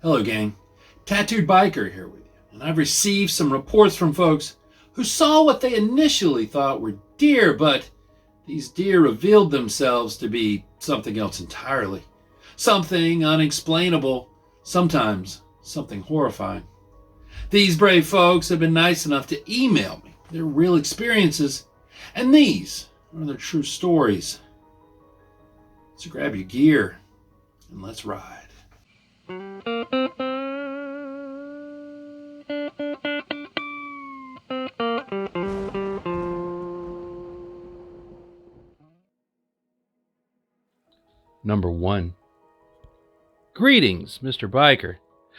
Hello, gang. Tattooed Biker here with you, and I've received some reports from folks who saw what they initially thought were deer, but these deer revealed themselves to be something else entirely. Something unexplainable, sometimes something horrifying. These brave folks have been nice enough to email me their real experiences, and these are their true stories. So grab your gear and let's ride. Number 1. Greetings, Mr. Biker.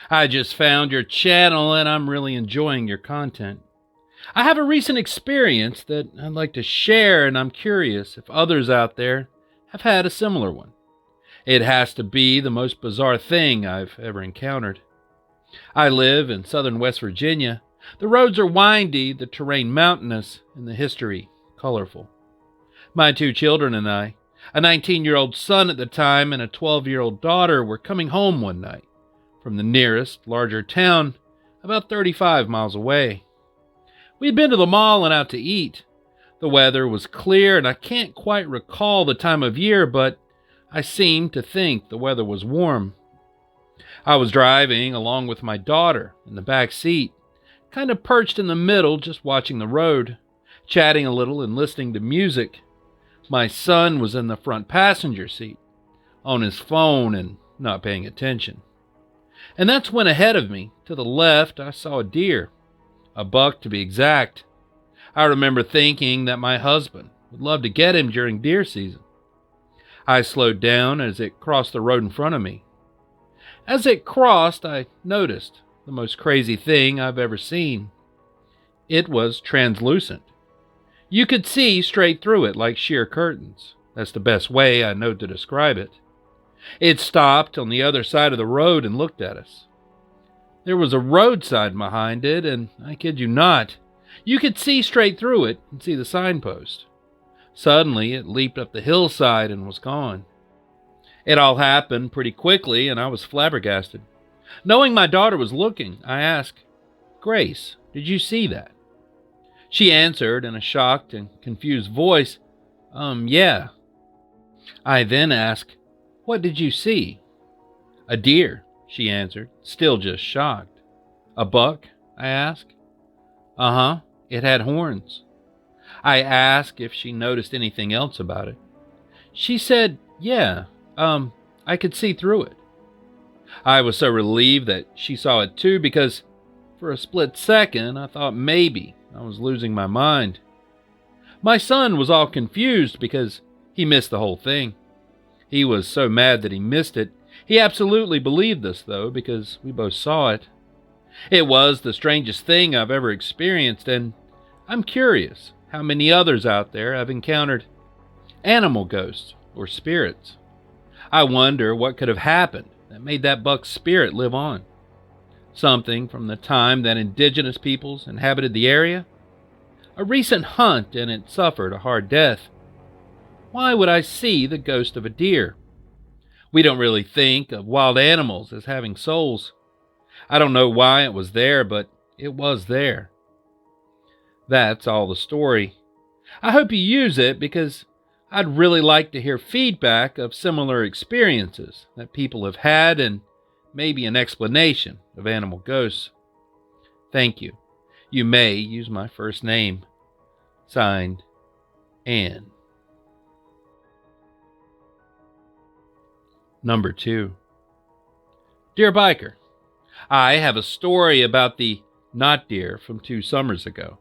I just found your channel and I'm really enjoying your content. I have a recent experience that I'd like to share, and I'm curious if others out there have had a similar one. It has to be the most bizarre thing I've ever encountered. I live in southern West Virginia. The roads are windy, the terrain mountainous, and the history colorful. My 2 children and I, a 19-year-old son at the time and a 12-year-old daughter, were coming home one night from the nearest, larger town, about 35 miles away. We had been to the mall and out to eat. The weather was clear, and I can't quite recall the time of year, but I seemed to think the weather was warm. I was driving along with my daughter in the back seat, kind of perched in the middle, just watching the road, chatting a little and listening to music. My son was in the front passenger seat, on his phone and not paying attention. And that's when ahead of me, to the left, I saw a deer, a buck to be exact. I remember thinking that my husband would love to get him during deer season. I slowed down as it crossed the road in front of me. As it crossed, I noticed the most crazy thing I've ever seen. It was translucent. You could see straight through it like sheer curtains. That's the best way I know to describe it. It stopped on the other side of the road and looked at us. There was a roadside behind it, and I kid you not, you could see straight through it and see the signpost. Suddenly, it leaped up the hillside and was gone. It all happened pretty quickly, and I was flabbergasted. Knowing my daughter was looking, I asked, "Grace, did you see that?" She answered in a shocked and confused voice, yeah. I then asked, "What did you see?" "A deer," she answered, still just shocked. "A buck?" I asked. "Uh-huh, it had horns." I asked if she noticed anything else about it. She said, "Yeah, I could see through it." I was so relieved that she saw it too, because for a split second I thought maybe I was losing my mind. My son was all confused because he missed the whole thing. He was so mad that he missed it. He absolutely believed us, though, because we both saw it. It was the strangest thing I've ever experienced, and I'm curious how many others out there have encountered animal ghosts or spirits. I wonder what could have happened that made that buck's spirit live on. Something from the time that indigenous peoples inhabited the area? A recent hunt and it suffered a hard death. Why would I see the ghost of a deer? We don't really think of wild animals as having souls. I don't know why it was there, but it was there. That's all the story. I hope you use it because I'd really like to hear feedback of similar experiences that people have had and maybe an explanation of animal ghosts. Thank you. You may use my first name. Signed, Anne. Number 2. Dear Biker, I have a story about the not deer from 2 summers ago.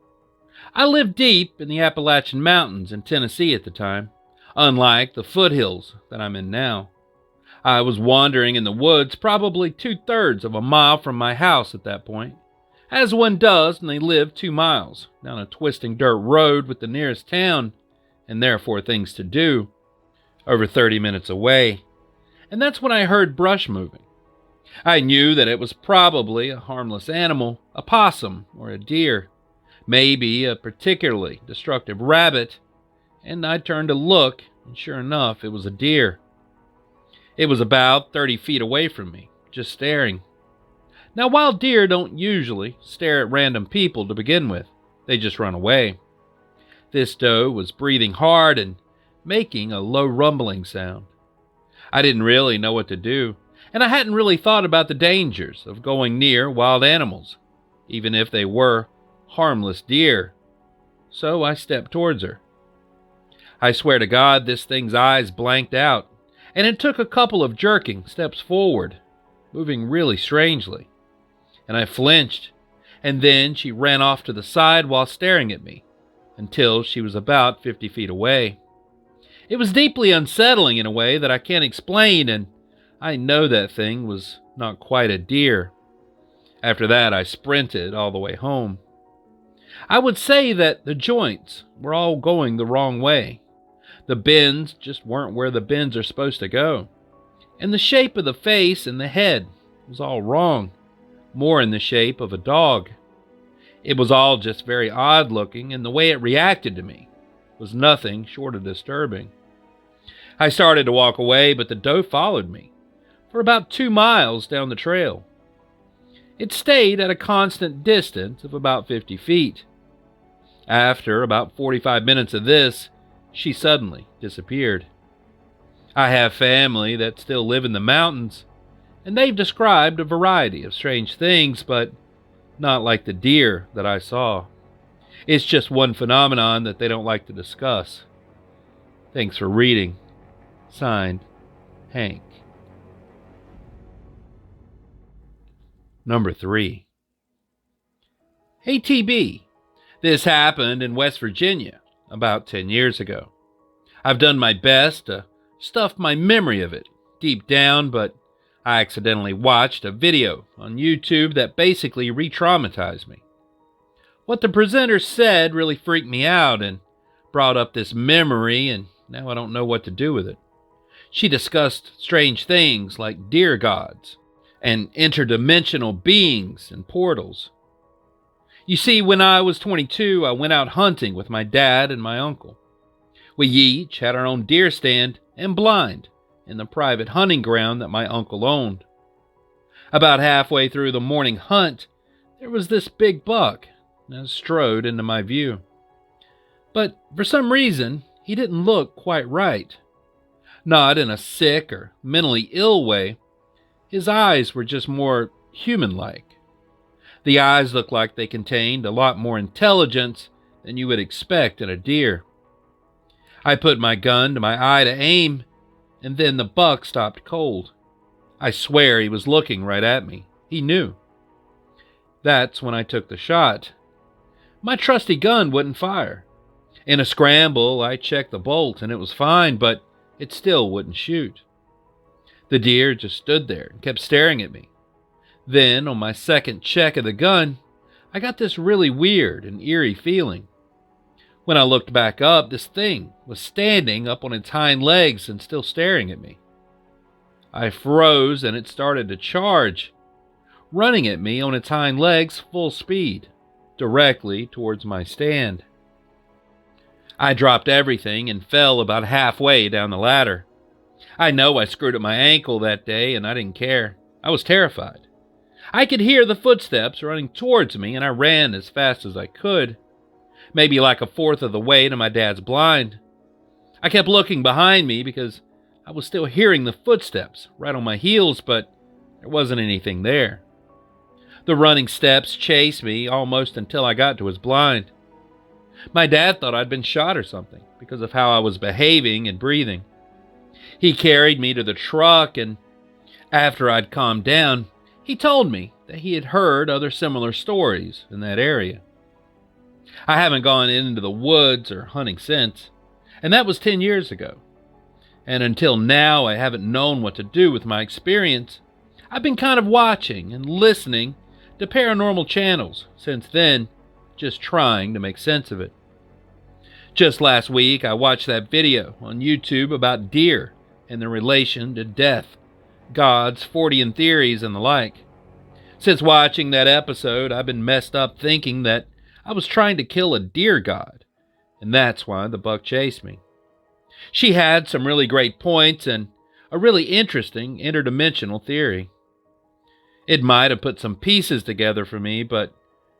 I lived deep in the Appalachian Mountains in Tennessee at the time, unlike the foothills that I'm in now. I was wandering in the woods probably 2/3 of a mile from my house at that point, as one does when they live 2 miles down a twisting dirt road with the nearest town, and therefore things to do, over 30 minutes away. And that's when I heard brush moving. I knew that it was probably a harmless animal, a possum or a deer, maybe a particularly destructive rabbit, and I turned to look, and sure enough, it was a deer. It was about 30 feet away from me, just staring. Now, wild deer don't usually stare at random people to begin with. They just run away. This doe was breathing hard and making a low rumbling sound. I didn't really know what to do, and I hadn't really thought about the dangers of going near wild animals, even if they were harmless deer. So I stepped towards her. I swear to God, this thing's eyes blanked out, and it took a couple of jerking steps forward, moving really strangely. And I flinched, and then she ran off to the side while staring at me, until she was about 50 feet away. It was deeply unsettling in a way that I can't explain, and I know that thing was not quite a deer. After that, I sprinted all the way home. I would say that the joints were all going the wrong way. The bends just weren't where the bends are supposed to go. And the shape of the face and the head was all wrong, more in the shape of a dog. It was all just very odd looking, and the way it reacted to me was nothing short of disturbing. I started to walk away, but the doe followed me for about 2 miles down the trail. It stayed at a constant distance of about 50 feet. After about 45 minutes of this, she suddenly disappeared. I have family that still live in the mountains, and they've described a variety of strange things, but not like the deer that I saw. It's just one phenomenon that they don't like to discuss. Thanks for reading. Signed, Hank. Number 3. Hey TB, this happened in West Virginia about 10 years ago. I've done my best to stuff my memory of it deep down, but I accidentally watched a video on YouTube that basically re-traumatized me. What the presenter said really freaked me out and brought up this memory, and now I don't know what to do with it. She discussed strange things like deer gods and interdimensional beings and portals. You see, when I was 22, I went out hunting with my dad and my uncle. We each had our own deer stand and blind in the private hunting ground that my uncle owned. About halfway through the morning hunt, there was this big buck that strode into my view. But for some reason, he didn't look quite right. Not in a sick or mentally ill way. His eyes were just more human-like. The eyes looked like they contained a lot more intelligence than you would expect in a deer. I put my gun to my eye to aim, and then the buck stopped cold. I swear he was looking right at me. He knew. That's when I took the shot. My trusty gun wouldn't fire. In a scramble, I checked the bolt, and it was fine, but it still wouldn't shoot. The deer just stood there and kept staring at me. Then, on my second check of the gun, I got this really weird and eerie feeling. When I looked back up, this thing was standing up on its hind legs and still staring at me. I froze and it started to charge, running at me on its hind legs full speed, directly towards my stand. I dropped everything and fell about halfway down the ladder. I know I screwed up my ankle that day, and I didn't care. I was terrified. I could hear the footsteps running towards me, and I ran as fast as I could, maybe like a fourth of the way to my dad's blind. I kept looking behind me because I was still hearing the footsteps right on my heels, but there wasn't anything there. The running steps chased me almost until I got to his blind. My dad thought I'd been shot or something because of how I was behaving and breathing. He carried me to the truck, and after I'd calmed down, he told me that he had heard other similar stories in that area. I haven't gone into the woods or hunting since, and that was 10 years ago. And until now, I haven't known what to do with my experience. I've been kind of watching and listening to paranormal channels since then, just trying to make sense of it. Just last week, I watched that video on YouTube about deer and their relation to death, gods, Fortean theories, and the like. Since watching that episode, I've been messed up thinking that I was trying to kill a deer god, and that's why the buck chased me. She had some really great points and a really interesting interdimensional theory. It might have put some pieces together for me, but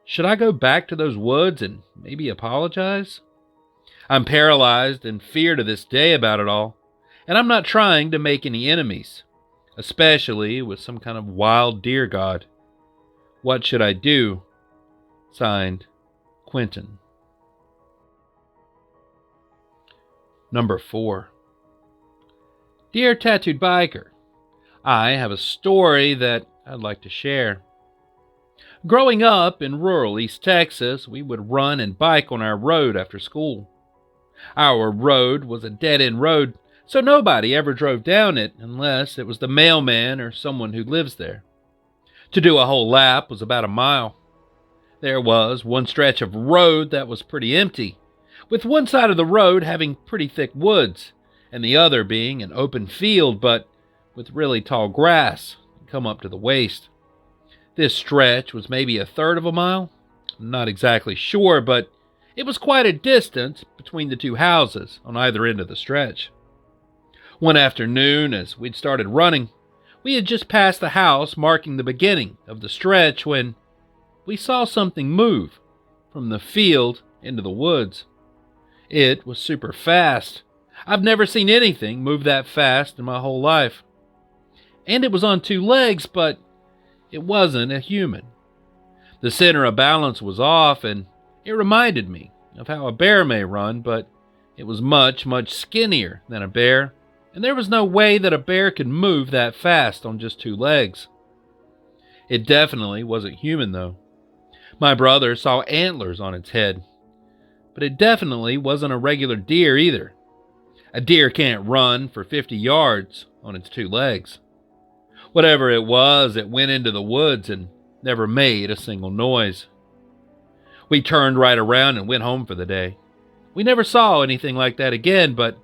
should I go back to those woods and maybe apologize? I'm paralyzed in fear to this day about it all, and I'm not trying to make any enemies, especially with some kind of wild deer god. What should I do? Signed, Quentin. Number 4. Dear Tattooed Biker, I have a story that I'd like to share. Growing up in rural East Texas, we would run and bike on our road after school. Our road was a dead-end road, so nobody ever drove down it unless it was the mailman or someone who lives there. To do a whole lap was about a mile. There was one stretch of road that was pretty empty, with one side of the road having pretty thick woods, and the other being an open field, but with really tall grass come up to the waist. This stretch was maybe a third of a mile. I'm not exactly sure, but it was quite a distance between the two houses on either end of the stretch. One afternoon, as we'd started running, we had just passed the house marking the beginning of the stretch when we saw something move from the field into the woods. It was super fast. I've never seen anything move that fast in my whole life. And it was on 2 legs, but it wasn't a human. The center of balance was off, and it reminded me of how a bear may run, but it was much, much skinnier than a bear, and there was no way that a bear could move that fast on just 2 legs. It definitely wasn't human, though. My brother saw antlers on its head, but it definitely wasn't a regular deer either. A deer can't run for 50 yards on its 2 legs. Whatever it was, it went into the woods and never made a single noise. We turned right around and went home for the day. We never saw anything like that again, but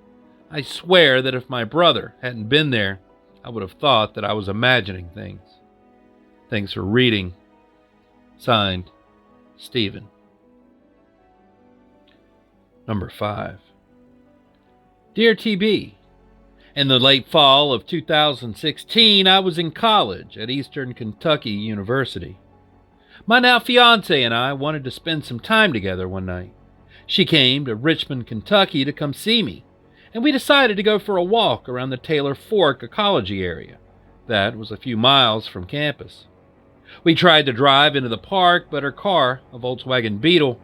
I swear that if my brother hadn't been there, I would have thought that I was imagining things. Thanks for reading. Signed, Stephen. Number 5. Dear TB, in the late fall of 2016, I was in college at Eastern Kentucky University. My now fiance and I wanted to spend some time together one night. She came to Richmond, Kentucky to come see me, and we decided to go for a walk around the Taylor Fork ecology area. That was a few miles from campus. We tried to drive into the park, but her car, a Volkswagen Beetle,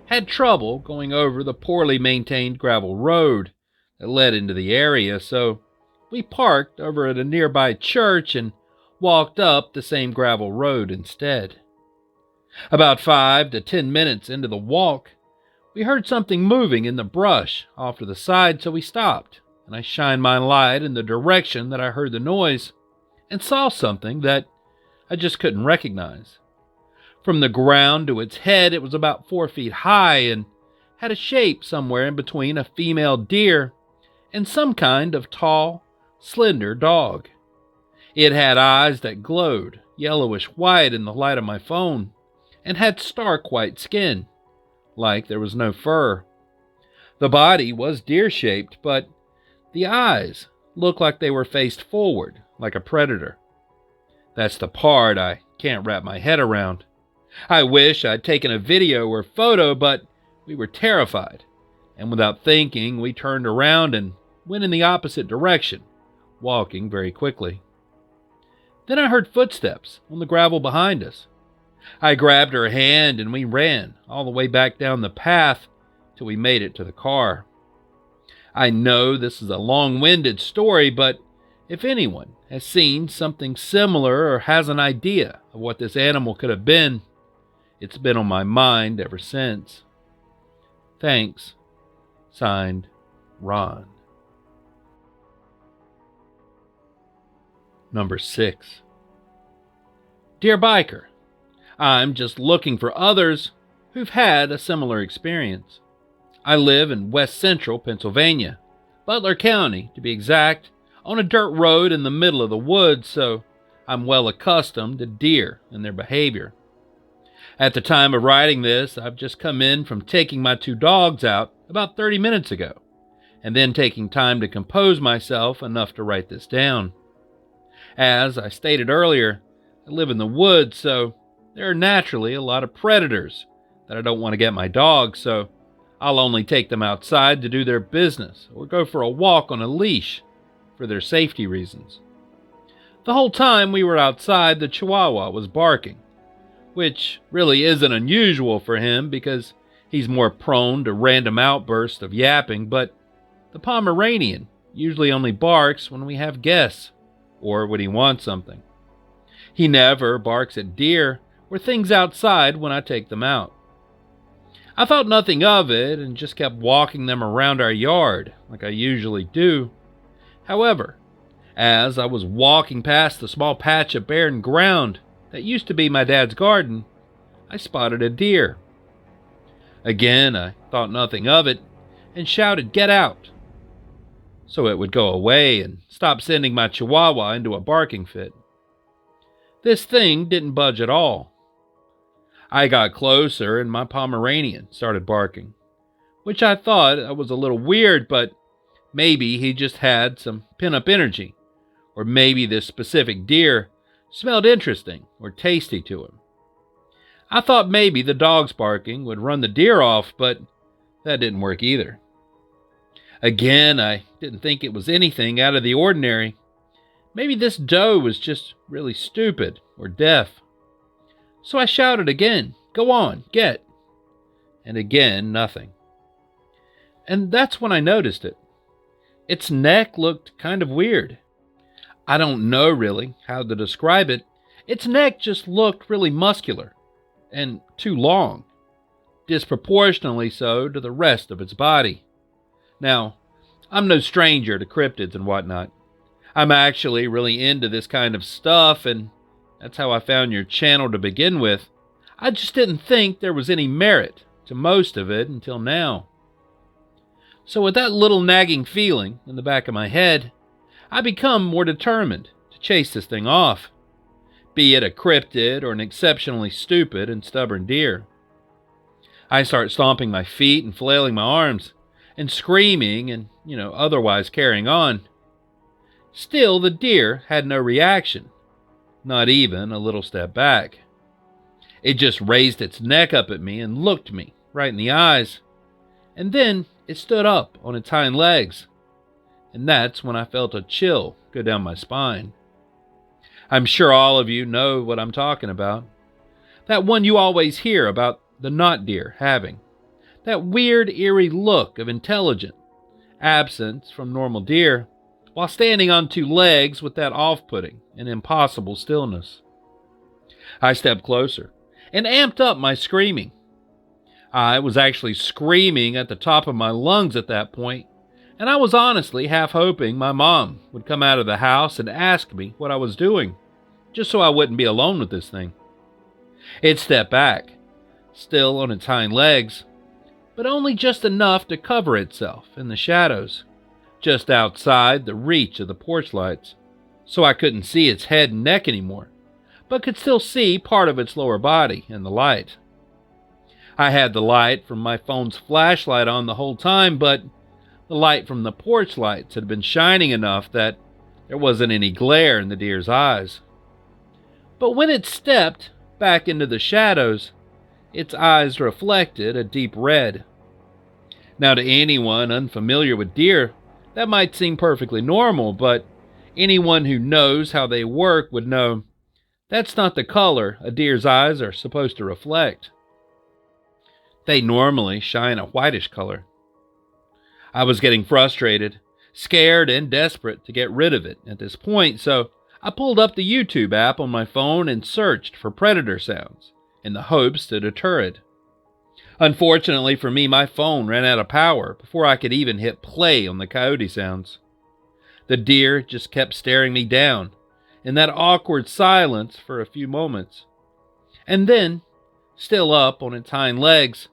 had trouble going over the poorly maintained gravel road that led into the area, so we parked over at a nearby church and walked up the same gravel road instead. About 5 to 10 minutes into the walk, we heard something moving in the brush off to the side, so we stopped, and I shined my light in the direction that I heard the noise and saw something that I just couldn't recognize. From the ground to its head, it was about 4 feet high and had a shape somewhere in between a female deer and some kind of tall, slender dog. It had eyes that glowed yellowish white in the light of my phone and had stark white skin, like there was no fur. The body was deer-shaped, but the eyes looked like they were faced forward, like a predator. That's the part I can't wrap my head around. I wish I'd taken a video or photo, but we were terrified, and without thinking, we turned around and went in the opposite direction, walking very quickly. Then I heard footsteps on the gravel behind us. I grabbed her hand and we ran all the way back down the path till we made it to the car. I know this is a long-winded story, but if anyone has seen something similar or has an idea of what this animal could have been, it's been on my mind ever since. Thanks. Signed, Ron. Number 6. Dear Biker, I'm just looking for others who've had a similar experience. I live in west central Pennsylvania, Butler County to be exact, on a dirt road in the middle of the woods, so I'm well accustomed to deer and their behavior. At the time of writing this, I've just come in from taking my 2 dogs out about 30 minutes ago, and then taking time to compose myself enough to write this down. As I stated earlier, I live in the woods, so there are naturally a lot of predators that I don't want to get my dogs, so I'll only take them outside to do their business or go for a walk on a leash for their safety reasons. The whole time we were outside, the Chihuahua was barking, which really isn't unusual for him because he's more prone to random outbursts of yapping, but the Pomeranian usually only barks when we have guests or when he wants something. He never barks at deer or things outside when I take them out. I thought nothing of it and just kept walking them around our yard like I usually do. However, as I was walking past the small patch of barren ground that used to be my dad's garden, I spotted a deer. Again, I thought nothing of it and shouted, "Get out!" so it would go away and stop sending my Chihuahua into a barking fit. This thing didn't budge at all. I got closer and my Pomeranian started barking, which I thought was a little weird, but maybe he just had some pent-up energy, or maybe this specific deer smelled interesting or tasty to him. I thought maybe the dog's barking would run the deer off, but that didn't work either. Again, I didn't think it was anything out of the ordinary. Maybe this doe was just really stupid or deaf. So I shouted again, "Go on, get." And again, nothing. And that's when I noticed it. Its neck looked kind of weird. I don't know really how to describe it. Its neck just looked really muscular and too long, disproportionately so to the rest of its body. Now, I'm no stranger to cryptids and whatnot. I'm actually really into this kind of stuff, and that's how I found your channel to begin with. I just didn't think there was any merit to most of it until now. So with that little nagging feeling in the back of my head, I become more determined to chase this thing off, be it a cryptid or an exceptionally stupid and stubborn deer. I start stomping my feet and flailing my arms and screaming and, otherwise carrying on. Still, the deer had no reaction, not even a little step back. It just raised its neck up at me and looked me right in the eyes, and then it stood up on its hind legs, and that's when I felt a chill go down my spine. I'm sure all of you know what I'm talking about. That one you always hear about the not deer having. That weird, eerie look of intelligent absence from normal deer, while standing on two legs with that off-putting and impossible stillness. I stepped closer and amped up my screaming. I was actually screaming at the top of my lungs at that point, and I was honestly half hoping my mom would come out of the house and ask me what I was doing, just so I wouldn't be alone with this thing. It stepped back, still on its hind legs, but only just enough to cover itself in the shadows, just outside the reach of the porch lights, so I couldn't see its head and neck anymore, but could still see part of its lower body in the light. I had the light from my phone's flashlight on the whole time, but the light from the porch lights had been shining enough that there wasn't any glare in the deer's eyes. But when it stepped back into the shadows, its eyes reflected a deep red. Now, to anyone unfamiliar with deer, that might seem perfectly normal, but anyone who knows how they work would know that's not the color a deer's eyes are supposed to reflect. They normally shine a whitish color. I was getting frustrated, scared, and desperate to get rid of it at this point, so I pulled up the YouTube app on my phone and searched for predator sounds in the hopes to deter it. Unfortunately for me, my phone ran out of power before I could even hit play on the coyote sounds. The deer just kept staring me down in that awkward silence for a few moments, and then, still up on its hind legs,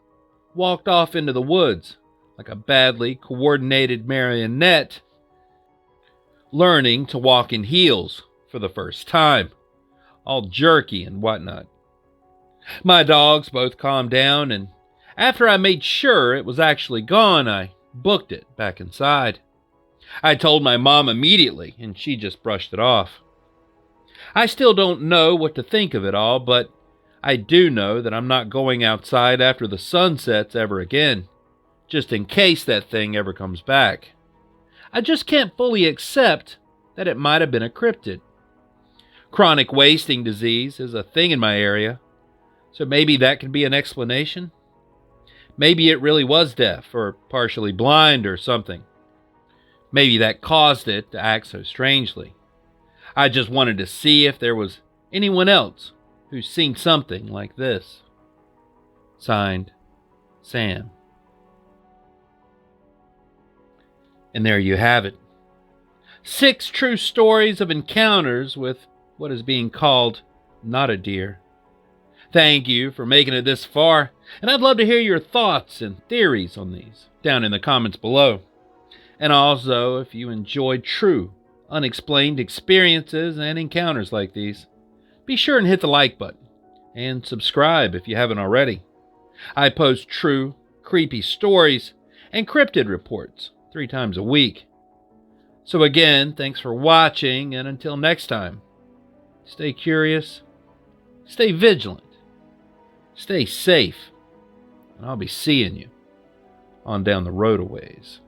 walked off into the woods like a badly coordinated marionette, learning to walk in heels for the first time, all jerky and whatnot. My dogs both calmed down, and after I made sure it was actually gone, I booked it back inside. I told my mom immediately, and she just brushed it off. I still don't know what to think of it all, but I do know that I'm not going outside after the sun sets ever again, just in case that thing ever comes back. I just can't fully accept that it might have been a cryptid. Chronic wasting disease is a thing in my area, so maybe that could be an explanation. Maybe it really was deaf or partially blind or something. Maybe that caused it to act so strangely. I just wanted to see if there was anyone else who's seen something like this. Signed, Sam. And there you have it. 6 true stories of encounters with what is being called not a deer. Thank you for making it this far, and I'd love to hear your thoughts and theories on these down in the comments below. And also, if you enjoyed true, unexplained experiences and encounters like these, be sure and hit the like button and subscribe if you haven't already. I post true, creepy stories and cryptid reports 3 times a week. So again, thanks for watching, and until next time, stay curious, stay vigilant, stay safe, and I'll be seeing you on down the road a ways.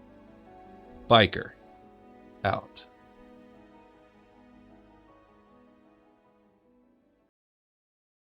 Biker out.